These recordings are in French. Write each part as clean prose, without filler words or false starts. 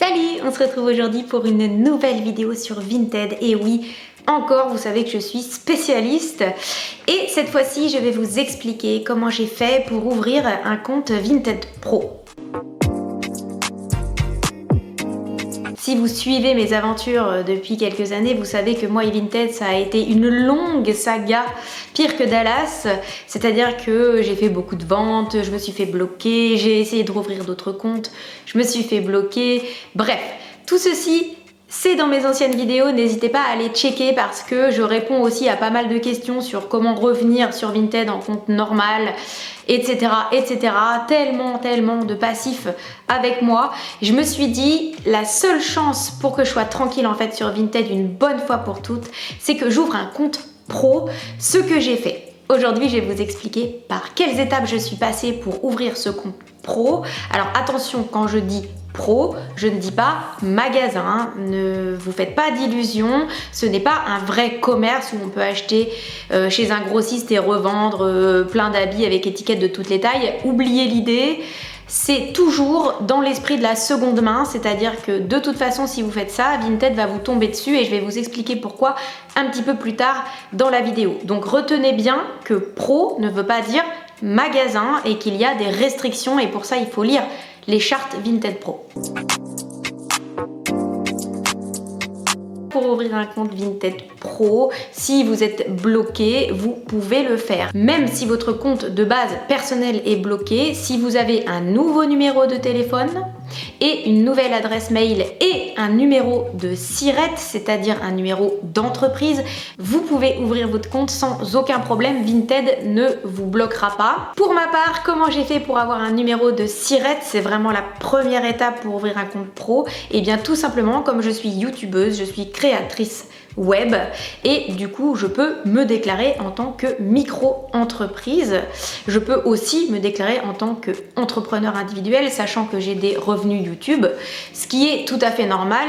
Salut, on se retrouve aujourd'hui pour une nouvelle vidéo sur Vinted. Et oui, encore, vous savez que je suis spécialiste. Et cette fois-ci, je vais vous expliquer comment j'ai fait pour ouvrir un compte Vinted Pro. Si vous suivez mes aventures depuis quelques années, vous savez que moi et Vinted, ça a été une longue saga, pire que Dallas. C'est-à-dire que j'ai fait beaucoup de ventes, je me suis fait bloquer, j'ai essayé de rouvrir d'autres comptes, je me suis fait bloquer. Bref, tout ceci, c'est dans mes anciennes vidéos, n'hésitez pas à aller checker parce que je réponds aussi à pas mal de questions sur comment revenir sur Vinted en compte normal, etc. etc. Tellement de passifs avec moi. Je me suis dit, la seule chance pour que je sois tranquille en fait sur Vinted une bonne fois pour toutes, c'est que j'ouvre un compte pro, ce que j'ai fait. Aujourd'hui, je vais vous expliquer par quelles étapes je suis passée pour ouvrir ce compte pro. Alors attention, quand je dis pro, je ne dis pas magasin, ne vous faites pas d'illusions, ce n'est pas un vrai commerce où on peut acheter chez un grossiste et revendre plein d'habits avec étiquettes de toutes les tailles. Oubliez l'idée. C'est toujours dans l'esprit de la seconde main, c'est-à-dire que de toute façon, si vous faites ça, Vinted va vous tomber dessus et je vais vous expliquer pourquoi un petit peu plus tard dans la vidéo. Donc retenez bien que pro ne veut pas dire magasin et qu'il y a des restrictions et pour ça, il faut lire les chartes Vinted Pro. Pour ouvrir un compte Vinted Pro, si vous êtes bloqué, vous pouvez le faire. Même si votre compte de base personnel est bloqué, si vous avez un nouveau numéro de téléphone et une nouvelle adresse mail et un numéro de SIRET, c'est-à-dire un numéro d'entreprise, vous pouvez ouvrir votre compte sans aucun problème. Vinted ne vous bloquera pas. Pour ma part, comment j'ai fait pour avoir un numéro de SIRET? C'est vraiment la première étape pour ouvrir un compte pro. Et bien tout simplement, comme je suis youtubeuse, je suis créatrice web et du coup je peux me déclarer en tant que micro-entreprise. Je peux aussi me déclarer en tant qu'entrepreneur individuel, sachant que j'ai des revenus YouTube, ce qui est tout à fait normal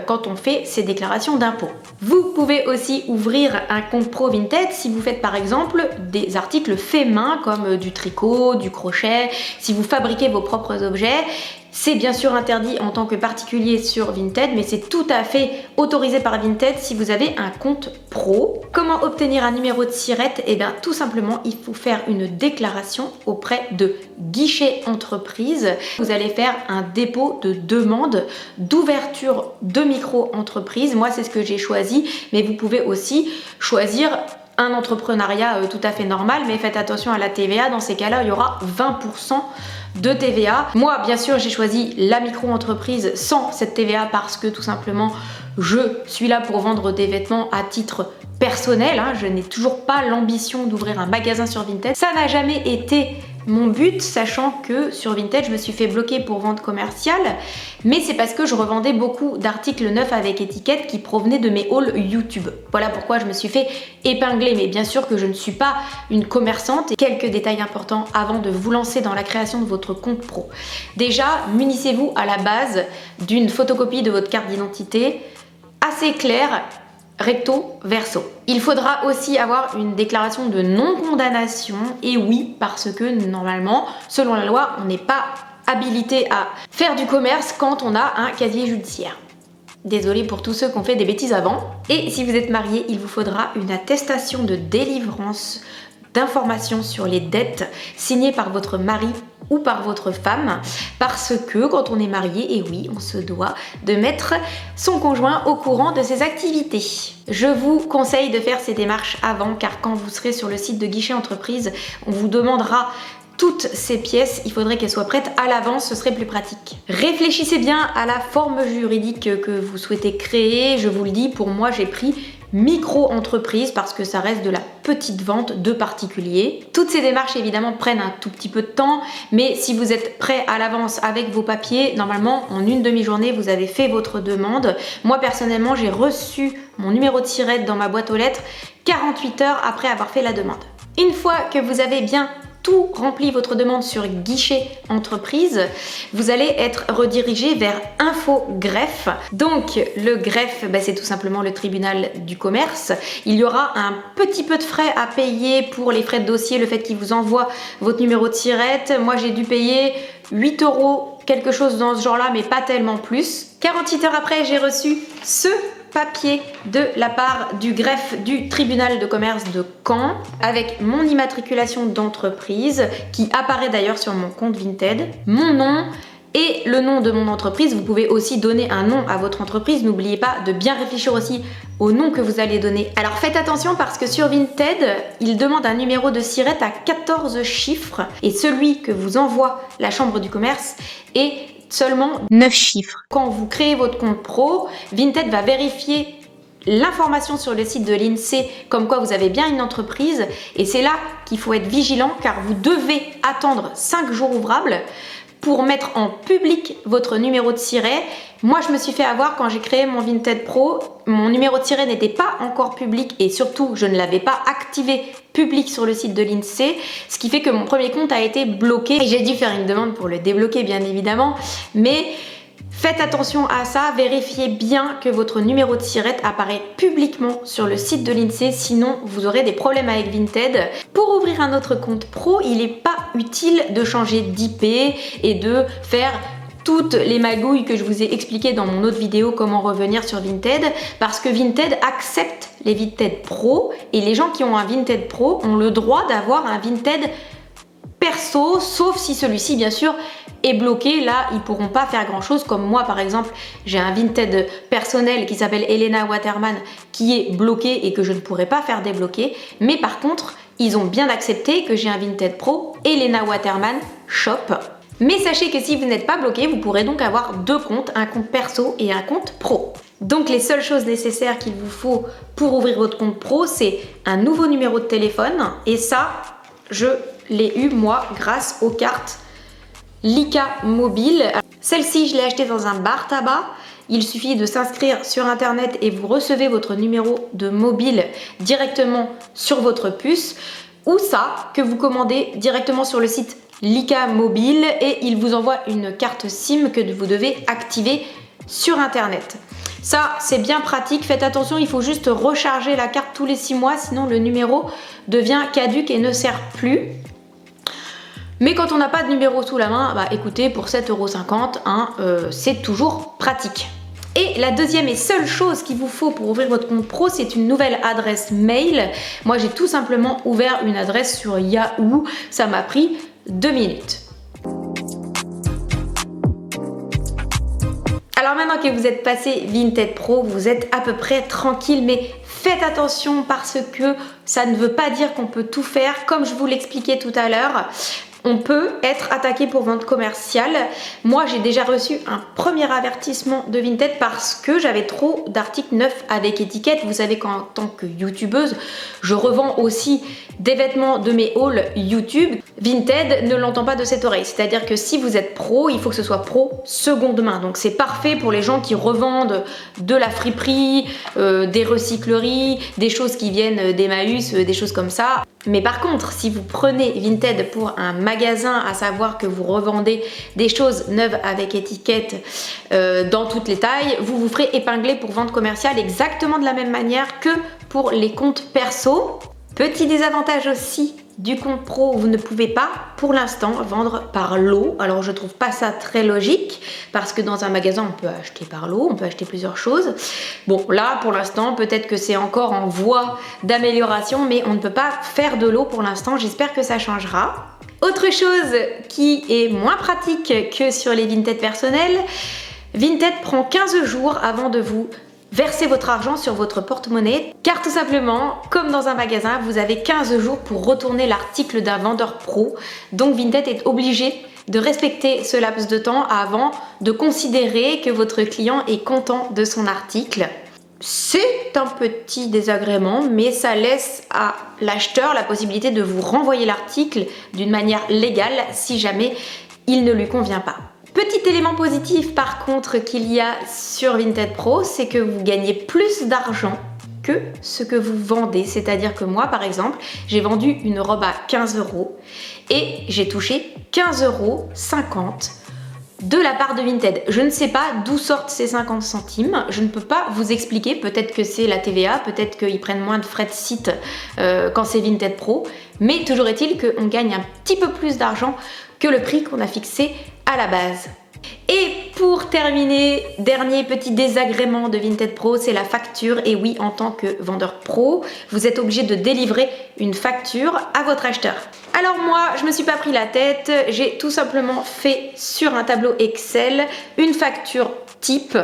quand on fait ces déclarations d'impôts. Vous pouvez aussi ouvrir un compte pro Vinted si vous faites par exemple des articles faits main comme du tricot, du crochet, si vous fabriquez vos propres objets. C'est bien sûr interdit en tant que particulier sur Vinted, mais c'est tout à fait autorisé par Vinted si vous avez un compte pro. Comment obtenir un numéro de SIRET? Eh bien, tout simplement, il faut faire une déclaration auprès de Guichet Entreprise. Vous allez faire un dépôt de demande d'ouverture de micro-entreprise. Moi, c'est ce que j'ai choisi, mais vous pouvez aussi choisir un entrepreneuriat tout à fait normal, mais faites attention à la TVA. Dans ces cas-là, il y aura 20% de TVA. Moi, bien sûr, j'ai choisi la micro-entreprise sans cette TVA parce que tout simplement, je suis là pour vendre des vêtements à titre personnel. Je n'ai toujours pas l'ambition d'ouvrir un magasin sur Vinted. Ça n'a jamais été mon but, sachant que sur Vinted, je me suis fait bloquer pour vente commerciale, mais c'est parce que je revendais beaucoup d'articles neufs avec étiquette qui provenaient de mes hauls YouTube. Voilà pourquoi je me suis fait épingler, mais bien sûr que je ne suis pas une commerçante. Et quelques détails importants avant de vous lancer dans la création de votre compte pro. Déjà, munissez-vous à la base d'une photocopie de votre carte d'identité assez claire, recto verso. Il faudra aussi avoir une déclaration de non-condamnation, et oui, parce que normalement, selon la loi, on n'est pas habilité à faire du commerce quand on a un casier judiciaire. Désolée pour tous ceux qui ont fait des bêtises avant. Et si vous êtes marié, il vous faudra une attestation de délivrance d'informations sur les dettes signée par votre mari ou par votre femme, parce que quand on est marié, et oui, on se doit de mettre son conjoint au courant de ses activités. Je vous conseille de faire ces démarches avant, car quand vous serez sur le site de Guichet Entreprise, on vous demandera toutes ces pièces, il faudrait qu'elles soient prêtes à l'avance, ce serait plus pratique. Réfléchissez bien à la forme juridique que vous souhaitez créer. Je vous le dis, pour moi, j'ai pris micro-entreprise parce que ça reste de la petite vente de particuliers. Toutes ces démarches évidemment prennent un tout petit peu de temps, mais si vous êtes prêt à l'avance avec vos papiers, normalement en une demi-journée vous avez fait votre demande. Moi personnellement j'ai reçu mon numéro de SIRET dans ma boîte aux lettres 48 heures après avoir fait la demande. Une fois que vous avez bien tout rempli votre demande sur Guichet Entreprise, vous allez être redirigé vers Info Greffe. Donc le greffe, c'est tout simplement le tribunal du commerce. Il y aura un petit peu de frais à payer pour les frais de dossier, le fait qu'il vous envoie votre numéro de SIRET. Moi j'ai dû payer 8 € quelque chose dans ce genre-là, mais pas tellement plus. 48 heures après, j'ai reçu ce papier de la part du greffe du tribunal de commerce de Caen avec mon immatriculation d'entreprise qui apparaît d'ailleurs sur mon compte Vinted, mon nom et le nom de mon entreprise. Vous pouvez aussi donner un nom à votre entreprise. N'oubliez pas de bien réfléchir aussi au nom que vous allez donner. Alors faites attention parce que sur Vinted, il demande un numéro de SIRET à 14 chiffres et celui que vous envoie la chambre du commerce est seulement 9 chiffres. Quand vous créez votre compte pro, Vinted va vérifier l'information sur le site de l'INSEE comme quoi vous avez bien une entreprise et c'est là qu'il faut être vigilant car vous devez attendre 5 jours ouvrables pour mettre en public votre numéro de SIRET. Moi, je me suis fait avoir quand j'ai créé mon Vinted Pro. Mon numéro de SIRET n'était pas encore public et surtout, je ne l'avais pas activé public sur le site de l'INSEE, ce qui fait que mon premier compte a été bloqué et j'ai dû faire une demande pour le débloquer, bien évidemment. Mais faites attention à ça, vérifiez bien que votre numéro de SIRET apparaît publiquement sur le site de l'INSEE, sinon vous aurez des problèmes avec Vinted. Pour ouvrir un autre compte pro, il n'est pas utile de changer d'IP et de faire toutes les magouilles que je vous ai expliquées dans mon autre vidéo comment revenir sur Vinted parce que Vinted accepte les Vinted Pro et les gens qui ont un Vinted Pro ont le droit d'avoir un Vinted perso, sauf si celui-ci bien sûr est bloqué. Là ils pourront pas faire grand chose, comme moi par exemple j'ai un Vinted personnel qui s'appelle Elena Waterman qui est bloqué et que je ne pourrai pas faire débloquer, mais par contre ils ont bien accepté que j'ai un Vinted Pro Elena Waterman Shop. Mais sachez que si vous n'êtes pas bloqué, vous pourrez donc avoir deux comptes, un compte perso et un compte pro. Donc les seules choses nécessaires qu'il vous faut pour ouvrir votre compte pro, c'est un nouveau numéro de téléphone et ça je l'ai eu moi grâce aux cartes Lyca Mobile. Celle-ci je l'ai achetée dans un bar tabac. Il suffit de s'inscrire sur internet et vous recevez votre numéro de mobile directement sur votre puce, ou ça que vous commandez directement sur le site Lyca Mobile et il vous envoie une carte SIM que vous devez activer sur internet. Ça c'est bien pratique, faites attention, il faut juste recharger la carte tous les 6 mois sinon le numéro devient caduc et ne sert plus. Mais quand on n'a pas de numéro sous la main, bah écoutez, pour 7,50 €, c'est toujours pratique. Et la deuxième et seule chose qu'il vous faut pour ouvrir votre compte pro, c'est une nouvelle adresse mail. Moi j'ai tout simplement ouvert une adresse sur Yahoo, ça m'a pris 2 minutes. Alors maintenant que vous êtes passé Vinted Pro, vous êtes à peu près tranquille, mais faites attention parce que ça ne veut pas dire qu'on peut tout faire. Comme je vous l'expliquais tout à l'heure, on peut être attaqué pour vente commerciale. Moi, j'ai déjà reçu un premier avertissement de Vinted parce que j'avais trop d'articles neufs avec étiquette. Vous savez qu'en tant que youtubeuse, je revends aussi des vêtements de mes hauls YouTube. Vinted ne l'entend pas de cette oreille. C'est-à-dire que si vous êtes pro, il faut que ce soit pro seconde main. Donc c'est parfait pour les gens qui revendent de la friperie, des recycleries, des choses qui viennent d'Emmaüs, des choses comme ça. Mais par contre, si vous prenez Vinted pour un magasin, à savoir que vous revendez des choses neuves avec étiquette dans toutes les tailles, vous vous ferez épingler pour vente commerciale exactement de la même manière que pour les comptes perso. Petit désavantage aussi du compte pro, vous ne pouvez pas pour l'instant vendre par lot. Alors je trouve pas ça très logique parce que dans un magasin on peut acheter par lot, on peut acheter plusieurs choses. Bon là pour l'instant peut-être que c'est encore en voie d'amélioration, mais on ne peut pas faire de lot pour l'instant, j'espère que ça changera. Autre chose qui est moins pratique que sur les Vinted personnels, Vinted prend 15 jours avant de vous verser votre argent sur votre porte-monnaie, car tout simplement, comme dans un magasin, vous avez 15 jours pour retourner l'article d'un vendeur pro. Donc Vinted est obligé de respecter ce laps de temps avant de considérer que votre client est content de son article. C'est un petit désagrément, mais ça laisse à l'acheteur la possibilité de vous renvoyer l'article d'une manière légale si jamais il ne lui convient pas. Petit élément positif par contre qu'il y a sur Vinted Pro, c'est que vous gagnez plus d'argent que ce que vous vendez. C'est-à-dire que moi par exemple, j'ai vendu une robe à 15 € et j'ai touché 15,50 € de la part de Vinted. Je ne sais pas d'où sortent ces 50 centimes, je ne peux pas vous expliquer, peut-être que c'est la TVA, peut-être qu'ils prennent moins de frais de site quand c'est Vinted Pro, mais toujours est-il qu'on gagne un petit peu plus d'argent que le prix qu'on a fixé à la base. Et pour terminer, dernier petit désagrément de Vinted Pro, c'est la facture. Et oui, en tant que vendeur pro, vous êtes obligé de délivrer une facture à votre acheteur. Alors moi, je me suis pas pris la tête, j'ai tout simplement fait sur un tableau Excel une facture type.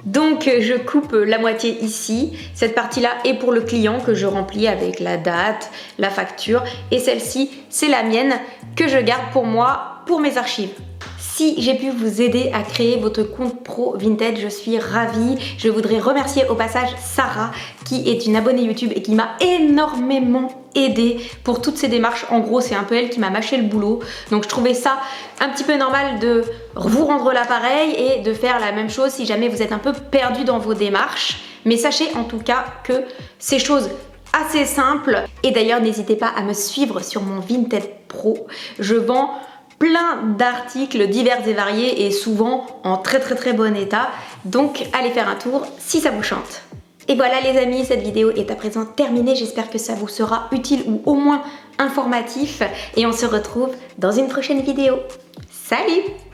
Donc je coupe la moitié ici, cette partie-là est pour le client que je remplis avec la date, la facture, et celle-ci c'est la mienne que je garde pour moi, pour mes archives. Si j'ai pu vous aider à créer votre compte pro Vinted, je suis ravie. Je voudrais remercier au passage Sarah qui est une abonnée YouTube et qui m'a énormément aidée pour toutes ces démarches. En gros, c'est un peu elle qui m'a mâché le boulot. Donc je trouvais ça un petit peu normal de vous rendre l'appareil et de faire la même chose si jamais vous êtes un peu perdu dans vos démarches. Mais sachez en tout cas que ces choses assez simples, et d'ailleurs n'hésitez pas à me suivre sur mon Vinted Pro. Je vends plein d'articles divers et variés et souvent en très bon état. Donc allez faire un tour si ça vous chante. Et voilà les amis, cette vidéo est à présent terminée. J'espère que ça vous sera utile ou au moins informatif. Et on se retrouve dans une prochaine vidéo. Salut!